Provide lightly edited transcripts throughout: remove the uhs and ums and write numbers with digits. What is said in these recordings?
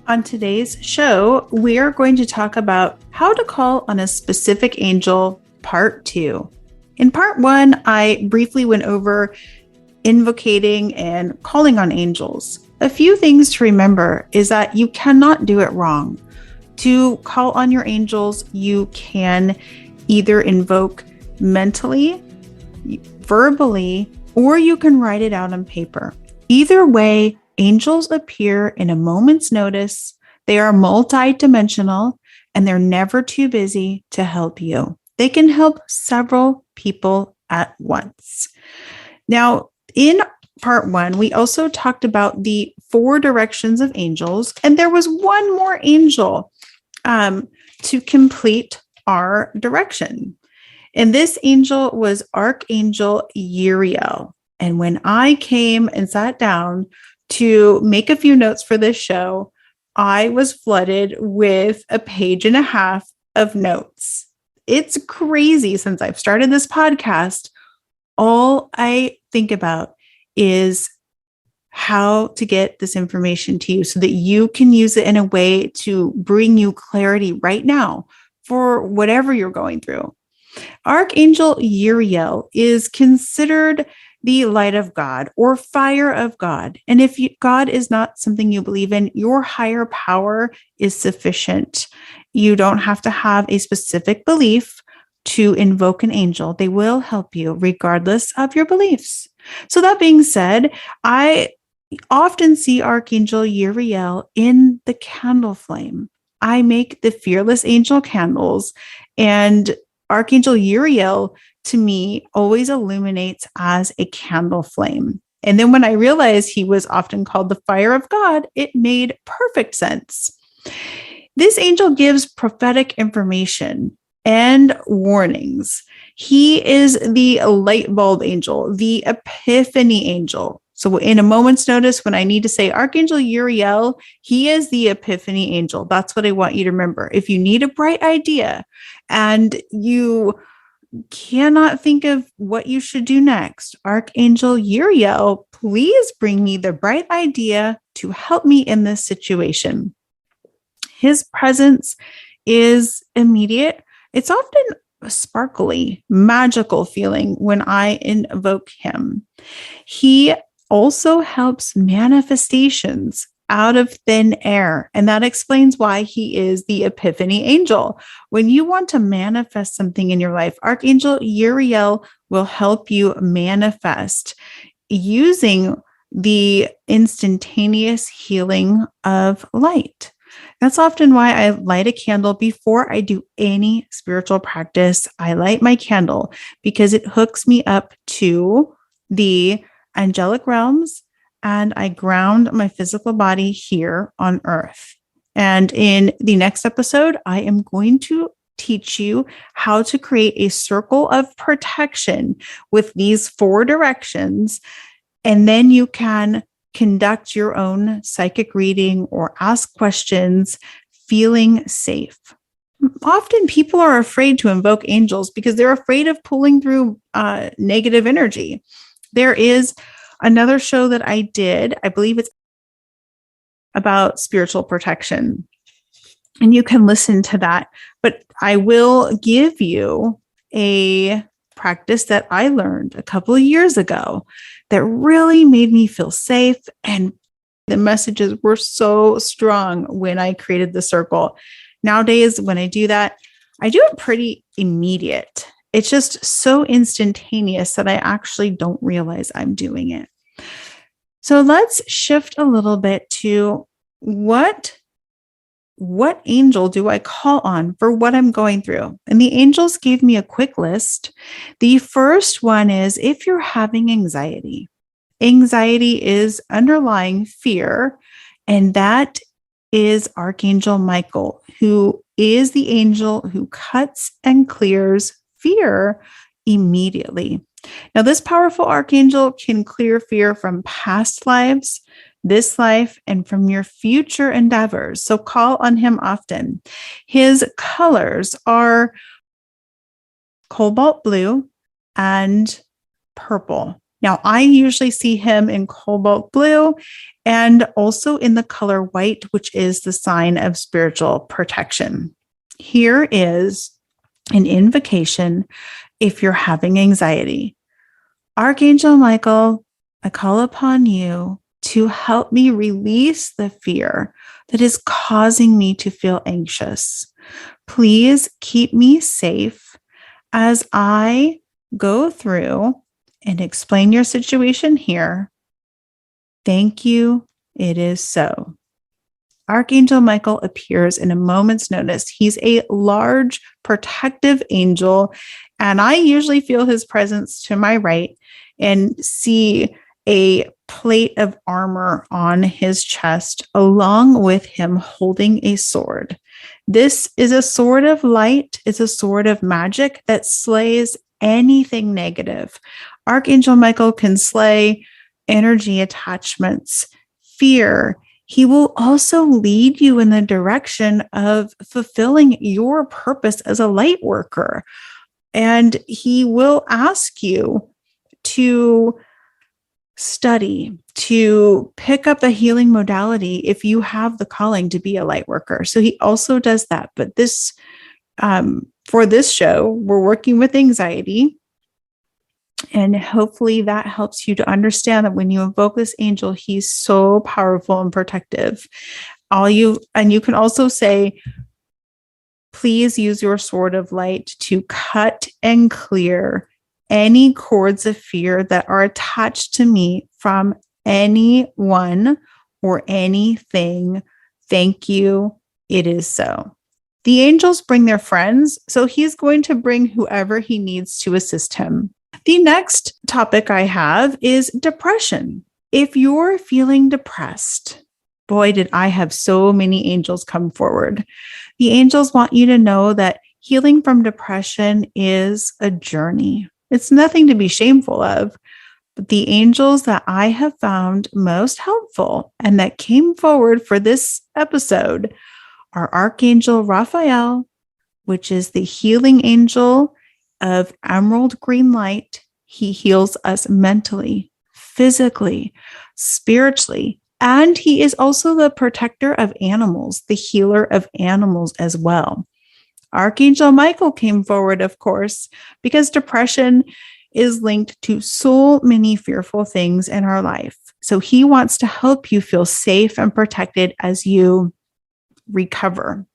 On today's show, we are going to talk about how to call on a specific angel, part 2. In part 1, I briefly went over invocating and calling on angels. A few things to remember is that you cannot do it wrong. To call on your angels, you can either invoke mentally, verbally, or you can write it out on paper. Either way, angels appear in a moment's notice. They are multidimensional and they're never too busy to help you. They can help several people at once. Now, in part 1, we also talked about the 4 directions of angels, and there was one more angel to complete our direction. And this angel was Archangel Uriel. And when I came and sat down to make a few notes for this show, I was flooded with a page and a half of notes. It's crazy. Since I've started this podcast, all I think about is how to get this information to you so that you can use it in a way to bring you clarity right now for whatever you're going through. Archangel Uriel is considered the light of God or fire of God. And if God is not something you believe in, your higher power is sufficient. You don't have to have a specific belief to invoke an angel. They will help you regardless of your beliefs. So that being said, I often see Archangel Uriel in the candle flame. I make the Fearless Angel candles, and Archangel Uriel, to me, always illuminates as a candle flame. And then when I realized he was often called the fire of God, it made perfect sense. This angel gives prophetic information and warnings. He is the light bulb angel, the epiphany angel. So in a moment's notice, when I need to say Archangel Uriel, he is the epiphany angel. That's what I want you to remember. If you need a bright idea and you cannot think of what you should do next, Archangel Uriel, please bring me the bright idea to help me in this situation. His presence is immediate. It's often a sparkly, magical feeling when I invoke him. He also helps manifestations out of thin air. And that explains why he is the epiphany angel. When you want to manifest something in your life, Archangel Uriel will help you manifest using the instantaneous healing of light. That's often why I light a candle before I do any spiritual practice. I light my candle because it hooks me up to the angelic realms, and I ground my physical body here on earth. And in the next episode, I am going to teach you how to create a circle of protection with these 4 directions. And then you can conduct your own psychic reading or ask questions, feeling safe. Often people are afraid to invoke angels because they're afraid of pulling through negative energy. There is another show that I did, I believe it's about spiritual protection, and you can listen to that. But I will give you a practice that I learned a couple of years ago that really made me feel safe. And the messages were so strong when I created the circle. Nowadays, when I do that, I do it pretty immediate. It's just so instantaneous that I actually don't realize I'm doing it. So let's shift a little bit to what angel do I call on for what I'm going through? And the angels gave me a quick list. The first one is if you're having anxiety. Anxiety is underlying fear, and that is Archangel Michael, who is the angel who cuts and clears fear immediately. Now, this powerful archangel can clear fear from past lives, this life, and from your future endeavors. So call on him often. His colors are cobalt blue and purple. Now, I usually see him in cobalt blue and also in the color white, which is the sign of spiritual protection. Here is an invocation if you're having anxiety. Archangel Michael, I call upon you to help me release the fear that is causing me to feel anxious. Please keep me safe as I go through and explain your situation here. Thank you. It is so. Archangel Michael appears in a moment's notice. He's a large protective angel, and I usually feel his presence to my right and see a plate of armor on his chest, along with him holding a sword. This is a sword of light. It's a sword of magic that slays anything negative. Archangel Michael can slay energy attachments, fear. He will also lead you in the direction of fulfilling your purpose as a light worker. And he will ask you to study, to pick up a healing modality if you have the calling to be a light worker. So he also does that. But this, for this show, we're working with anxiety. And hopefully that helps you to understand that when you invoke this angel, he's so powerful and protective. You can also say, please use your sword of light to cut and clear any cords of fear that are attached to me from anyone or anything. Thank you. It is so. The angels bring their friends, so he's going to bring whoever he needs to assist him. The next topic I have is depression. If you're feeling depressed, boy, did I have so many angels come forward. The angels want you to know that healing from depression is a journey. It's nothing to be shameful of, but the angels that I have found most helpful and that came forward for this episode are Archangel Raphael, which is the healing angel of emerald green light. He heals us mentally, physically, spiritually, and he is also the protector of animals, the healer of animals as well. Archangel Michael came forward, of course, because depression is linked to so many fearful things in our life. So he wants to help you feel safe and protected as you recover.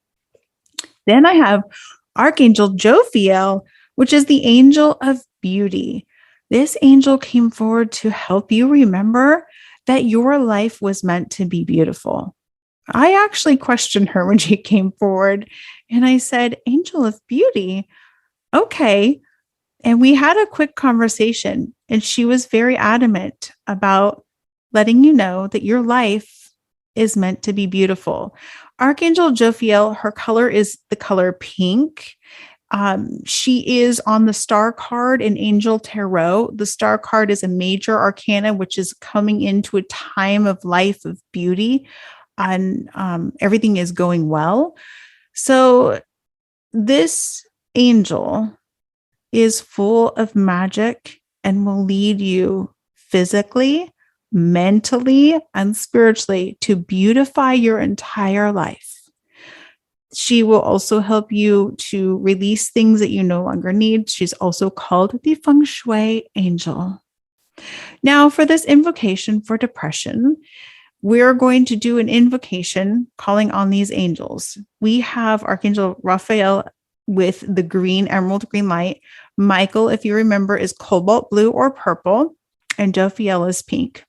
Then I have Archangel Jophiel, which is the angel of beauty. This angel came forward to help you remember that your life was meant to be beautiful. I actually questioned her when she came forward, and I said, Angel of Beauty, okay. And we had a quick conversation, and she was very adamant about letting you know that your life is meant to be beautiful. Archangel Jophiel, her color is the color pink. She is on the star card in Angel Tarot. The star card is a major arcana, which is coming into a time of life of beauty, and everything is going well. So this angel is full of magic and will lead you physically, mentally, and spiritually to beautify your entire life. She will also help you to release things that you no longer need. She's also called the Feng Shui angel. Now, for this invocation for depression, we're going to do an invocation calling on these angels. We have Archangel Raphael with the green, emerald green light. Michael, if you remember, is cobalt blue or purple, and Jophiel is pink.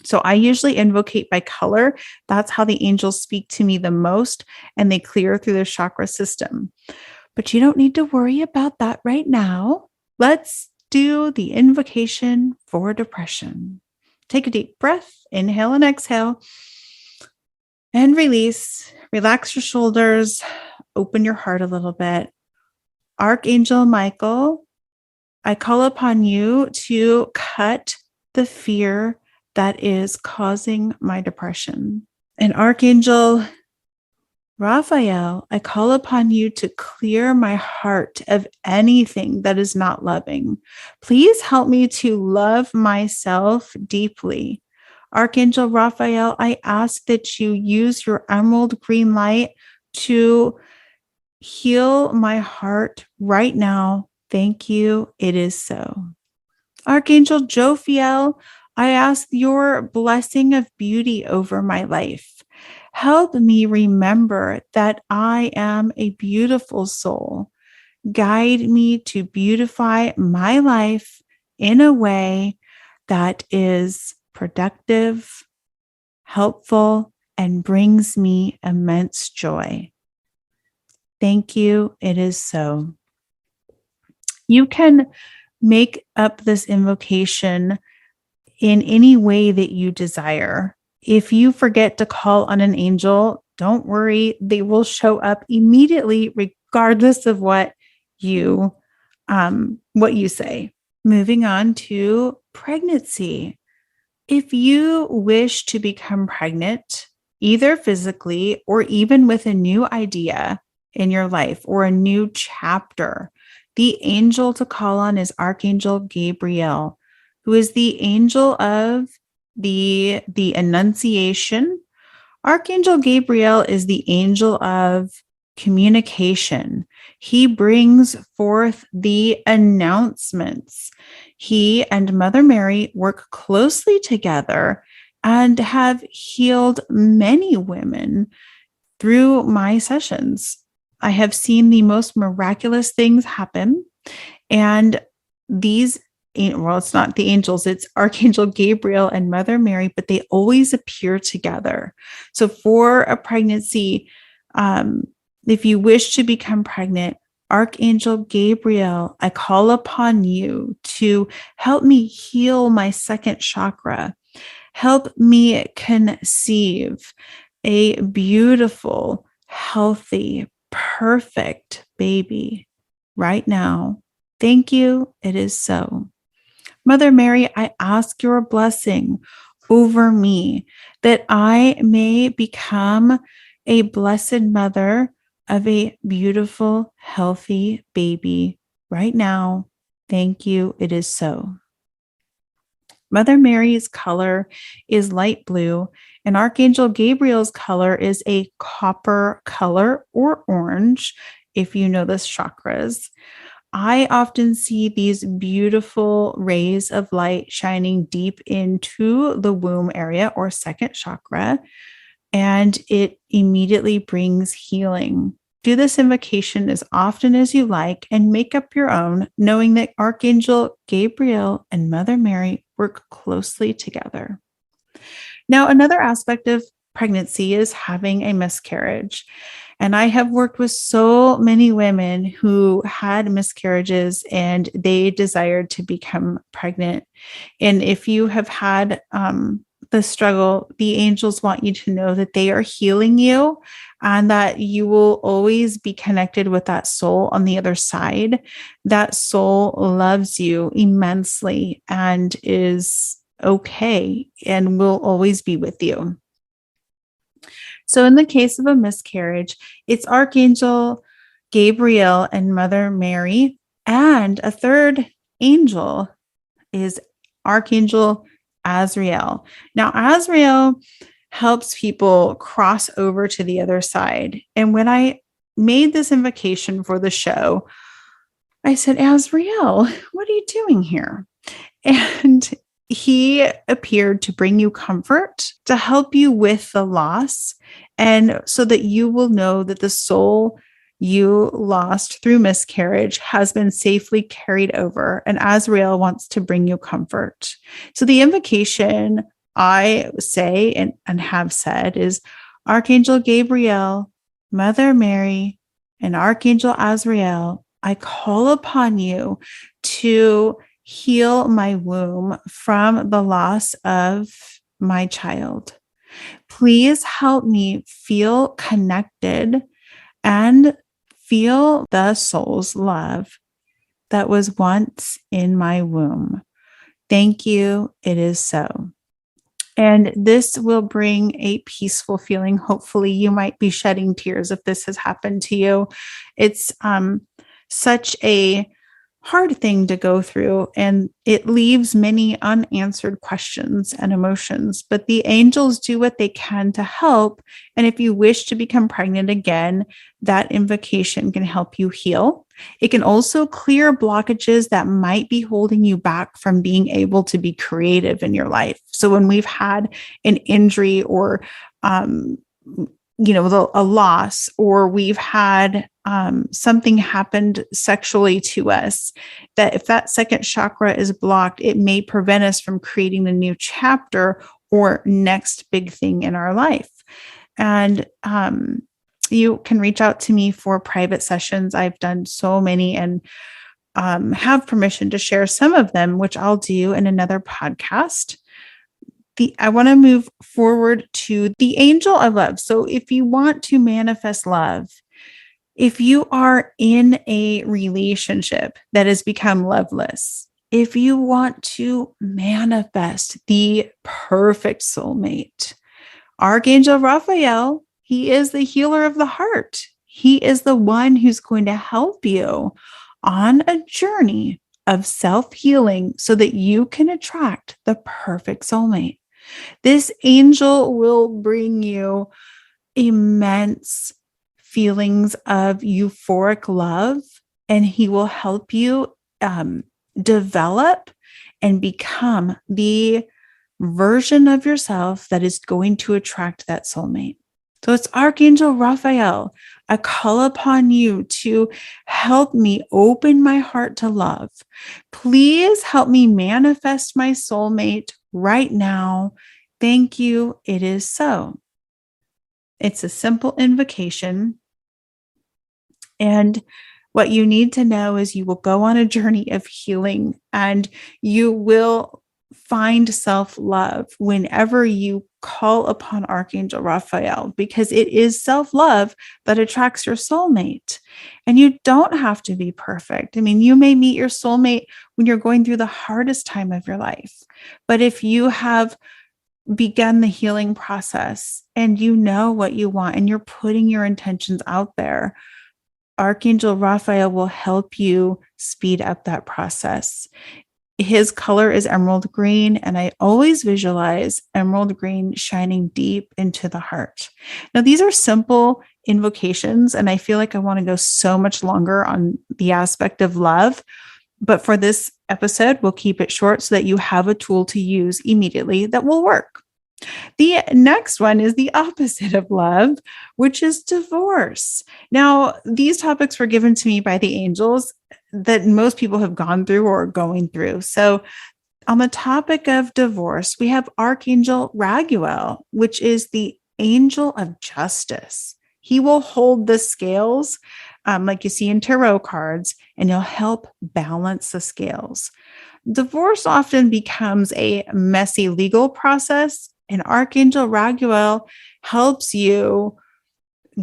So I usually invocate by color. That's how the angels speak to me the most, and they clear through the chakra system. But you don't need to worry about that right now. Let's do the invocation for depression. Take a deep breath, inhale and exhale, and release. Relax your shoulders, open your heart a little bit. Archangel Michael, I call upon you to cut the fear that is causing my depression. And Archangel Raphael, I call upon you to clear my heart of anything that is not loving. Please help me to love myself deeply. Archangel Raphael, I ask that you use your emerald green light to heal my heart right now. Thank you. It is so. Archangel Jophiel, I ask your blessing of beauty over my life. Help me remember that I am a beautiful soul. Guide me to beautify my life in a way that is productive, helpful, and brings me immense joy. Thank you. It is so. You can make up this invocation in any way that you desire. If you forget to call on an angel, don't worry, they will show up immediately, regardless of what you say. Moving on to pregnancy. If you wish to become pregnant, either physically or even with a new idea in your life or a new chapter, the angel to call on is Archangel Gabriel, who is the angel of the Annunciation. Archangel Gabriel is the angel of communication. He brings forth the announcements. He and Mother Mary work closely together and have healed many women through my sessions. I have seen the most miraculous things happen. And these, well, it's not the angels, it's Archangel Gabriel and Mother Mary, but they always appear together. So for a pregnancy, if you wish to become pregnant, Archangel Gabriel, I call upon you to help me heal my second chakra. Help me conceive a beautiful, healthy, perfect baby right now. Thank you. It is so. Mother Mary, I ask your blessing over me that I may become a blessed mother of a beautiful, healthy baby right now. Thank you. It is so. Mother Mary's color is light blue, and Archangel Gabriel's color is a copper color or orange, if you know the chakras. I often see these beautiful rays of light shining deep into the womb area or second chakra, and it immediately brings healing. Do this invocation as often as you like and make up your own, knowing that Archangel Gabriel and Mother Mary work closely together. Now, another aspect of pregnancy is having a miscarriage. And I have worked with so many women who had miscarriages and they desired to become pregnant. And if you have had the struggle, the angels want you to know that they are healing you and that you will always be connected with that soul on the other side. That soul loves you immensely and is okay and will always be with you. So in the case of a miscarriage, it's Archangel Gabriel and Mother Mary, and a third angel is Archangel Azrael. Now, Azrael helps people cross over to the other side. And when I made this invocation for the show, I said, Azrael, what are you doing here? And he appeared to bring you comfort, to help you with the loss, and so that you will know that the soul you lost through miscarriage has been safely carried over. And Azrael wants to bring you comfort. So the invocation I say and have said is Archangel Gabriel, Mother Mary, and Archangel Azrael, I call upon you to heal my womb from the loss of my child. Please help me feel connected and feel the soul's love that was once in my womb. Thank you. It is so. And this will bring a peaceful feeling. Hopefully, you might be shedding tears if this has happened to you. It's such a hard thing to go through, and it leaves many unanswered questions and emotions. But the angels do what they can to help. And if you wish to become pregnant again, that invocation can help you heal. It can also clear blockages that might be holding you back from being able to be creative in your life. So when we've had an injury or a loss, or we've had something happened sexually to us, that if that second chakra is blocked, it may prevent us from creating the new chapter or next big thing in our life. And you can reach out to me for private sessions. I've done so many and have permission to share some of them, which I'll do in another podcast. I want to move forward to the angel of love. So if you want to manifest love, if you are in a relationship that has become loveless, if you want to manifest the perfect soulmate, Archangel Raphael, he is the healer of the heart. He is the one who's going to help you on a journey of self-healing so that you can attract the perfect soulmate. This angel will bring you immense feelings of euphoric love, and he will help you develop and become the version of yourself that is going to attract that soulmate. So it's Archangel Raphael. I call upon you to help me open my heart to love. Please help me manifest my soulmate right now. Thank you. It is so. It's a simple invocation. And what you need to know is you will go on a journey of healing, and you will find self-love whenever you call upon Archangel Raphael, because it is self-love that attracts your soulmate. And you don't have to be perfect. I mean, you may meet your soulmate when you're going through the hardest time of your life. But if you have begun the healing process and you know what you want and you're putting your intentions out there, Archangel Raphael will help you speed up that process. His color is emerald green, and I always visualize emerald green shining deep into the heart. Now, these are simple invocations, and I feel like I want to go so much longer on the aspect of love. But for this episode, we'll keep it short so that you have a tool to use immediately that will work. The next one is the opposite of love, which is divorce. Now, these topics were given to me by the angels that most people have gone through or are going through. So on the topic of divorce, we have Archangel Raziel, which is the angel of justice. He will hold the scales, like you see in tarot cards, and he'll help balance the scales. Divorce often becomes a messy legal process, and Archangel Raziel helps you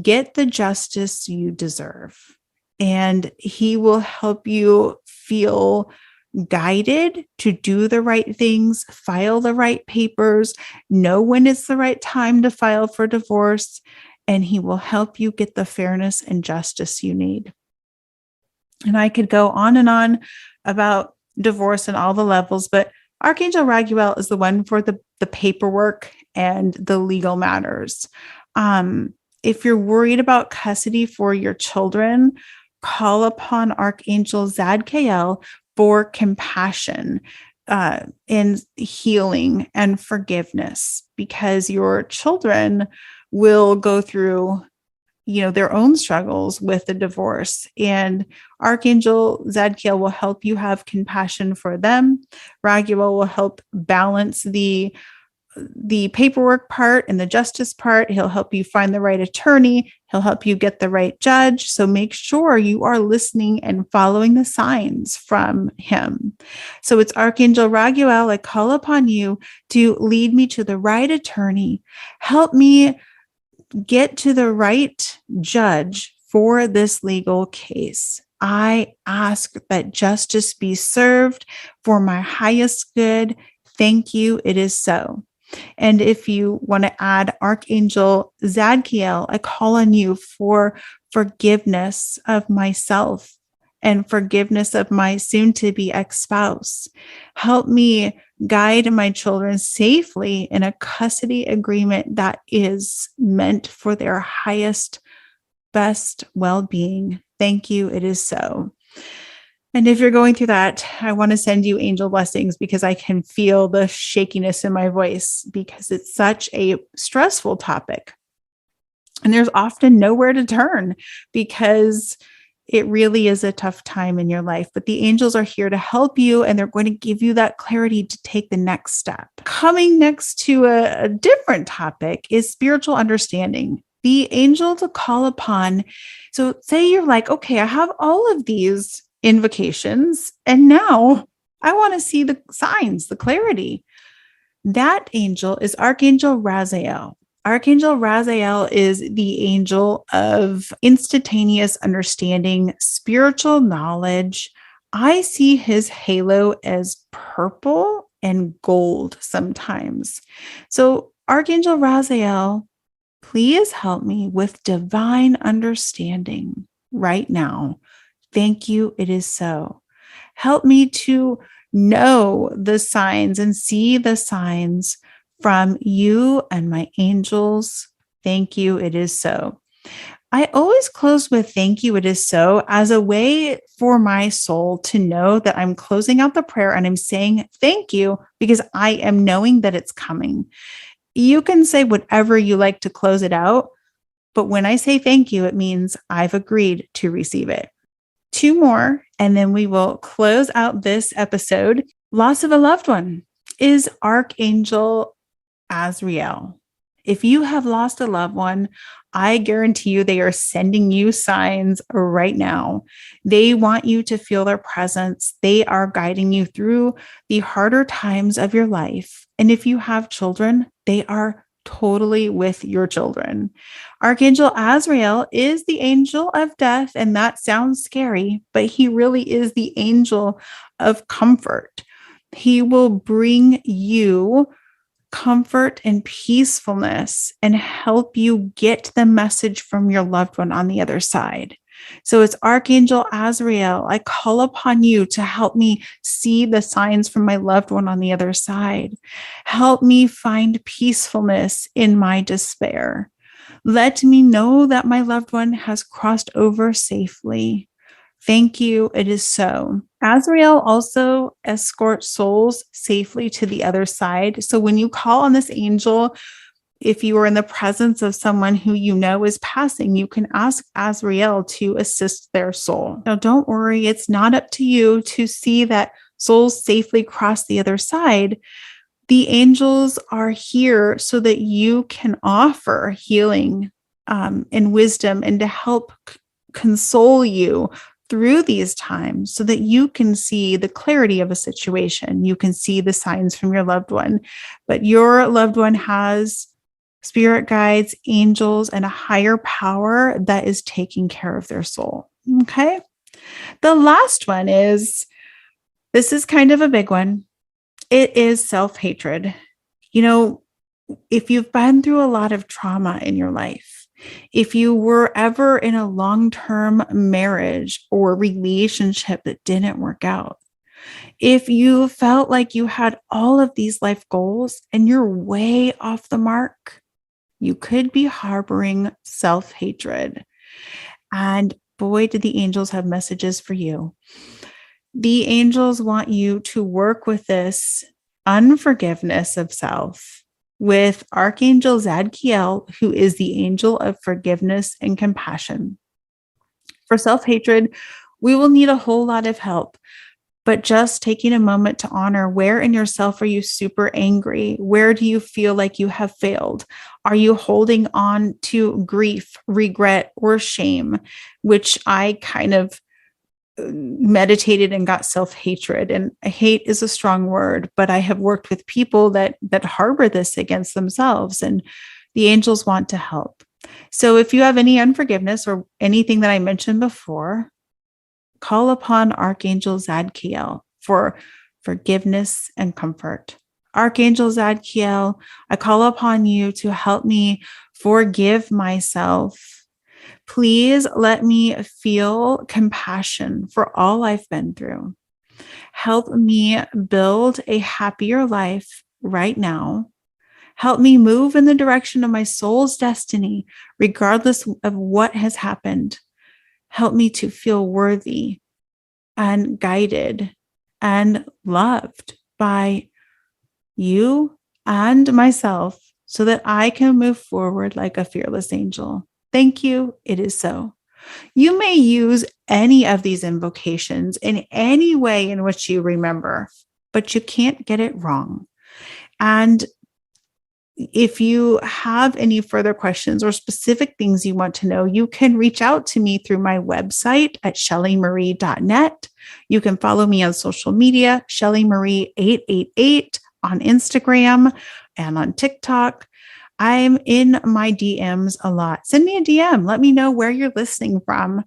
get the justice you deserve. And he will help you feel guided to do the right things, file the right papers, know when it's the right time to file for divorce, and he will help you get the fairness and justice you need. And I could go on and on about divorce and all the levels, but Archangel Raziel is the one for the paperwork and the legal matters. If you're worried about custody for your children, call upon Archangel Zadkiel for compassion and healing and forgiveness, because your children will go through their own struggles with the divorce, and Archangel Zadkiel will help you have compassion for them. Raziel will help balance the paperwork part and the justice part. He'll help you find the right attorney. He'll help you get the right judge. So make sure you are listening and following the signs from him. So it's Archangel Raziel. I call upon you to lead me to the right attorney. Help me get to the right judge for this legal case. I ask that justice be served for my highest good. Thank you. It is so. And if you want to add Archangel Zadkiel, I call on you for forgiveness of myself and forgiveness of my soon to be ex-spouse. Help me guide my children safely in a custody agreement that is meant for their highest, best well-being. Thank you. It is so. And if you're going through that, I want to send you angel blessings because I can feel the shakiness in my voice because it's such a stressful topic. And there's often nowhere to turn because it really is a tough time in your life. But the angels are here to help you, and they're going to give you that clarity to take the next step. Coming next to a different topic is spiritual understanding. The angel to call upon. So say you're like, okay, I have all of these invocations, and now I want to see the signs, the clarity. That angel is Archangel Raziel. Archangel Raziel is the angel of instantaneous understanding, spiritual knowledge. I see his halo as purple and gold sometimes. So Archangel Raziel, please help me with divine understanding right now. Thank you. It is so. Help me to know the signs and see the signs from you and my angels. Thank you. It is so. I always close with thank you. It is so as a way for my soul to know that I'm closing out the prayer and I'm saying thank you because I am knowing that it's coming. You can say whatever you like to close it out, but when I say thank you, it means I've agreed to receive it. 2 more, and then we will close out this episode. Loss of a loved one is Archangel Azrael. If you have lost a loved one, I guarantee you they are sending you signs right now. They want you to feel their presence. They are guiding you through the harder times of your life. And if you have children, they are totally with your children. Archangel Azrael is the angel of death, and that sounds scary, but he really is the angel of comfort. He will bring you comfort and peacefulness and help you get the message from your loved one on the other side. So it's Archangel Azrael. I call upon you to help me see the signs from my loved one on the other side. Help me find peacefulness in my despair. Let me know that my loved one has crossed over safely. Thank you. It is so. Azrael also escorts souls safely to the other side. So when you call on this angel, if you are in the presence of someone who you know is passing, you can ask Azrael to assist their soul. Now, don't worry. It's not up to you to see that souls safely cross the other side. The angels are here so that you can offer healing and wisdom and to help console you through these times so that you can see the clarity of a situation. You can see the signs from your loved one, but your loved one has spirit guides, angels, and a higher power that is taking care of their soul. Okay. The last one is, this is kind of a big one. It is self-hatred. You know, if you've been through a lot of trauma in your life, if you were ever in a long-term marriage or relationship that didn't work out, if you felt like you had all of these life goals and you're way off the mark, you could be harboring self-hatred. And boy, did the angels have messages for you. The angels want you to work with this unforgiveness of self with Archangel Zadkiel, who is the angel of forgiveness and compassion. For self-hatred, we will need a whole lot of help, but just taking a moment to honor where in yourself are you super angry? Where do you feel like you have failed? Are you holding on to grief, regret, or shame, which I kind of meditated and got self-hatred. And hate is a strong word, but I have worked with people that harbor this against themselves, and the angels want to help. So if you have any unforgiveness or anything that I mentioned before, call upon Archangel Zadkiel for forgiveness and comfort. Archangel Zadkiel, I call upon you to help me forgive myself. Please let me feel compassion for all I've been through. Help me build a happier life right now. Help me move in the direction of my soul's destiny, regardless of what has happened. Help me to feel worthy and guided and loved by you and myself so that I can move forward like a fearless angel. Thank you. It is so. You may use any of these invocations in any way in which you remember, but you can't get it wrong. And if you have any further questions or specific things you want to know, you can reach out to me through my website at shelleymarie.net. You can follow me on social media, ShelleyMarie888 on Instagram and on TikTok. I'm in my DMs a lot. Send me a DM. Let me know where you're listening from.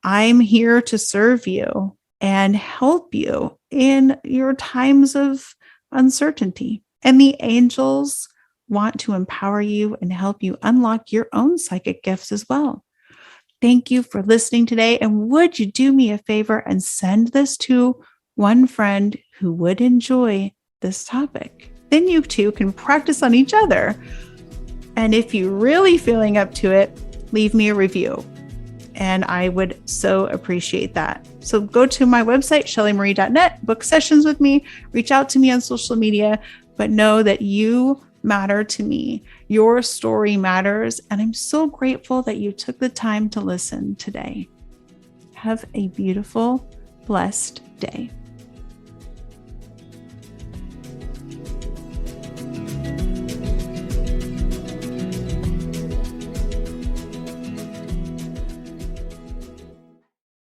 I'm here to serve you and help you in your times of uncertainty. And the angels want to empower you and help you unlock your own psychic gifts as well. Thank you for listening today. And would you do me a favor and send this to one friend who would enjoy this topic? Then you two can practice on each other. And if you're really feeling up to it, leave me a review. And I would so appreciate that. So go to my website, ShelleyMarie.net, book sessions with me, reach out to me on social media, but know that you matter to me. Your story matters. And I'm so grateful that you took the time to listen today. Have a beautiful, blessed day.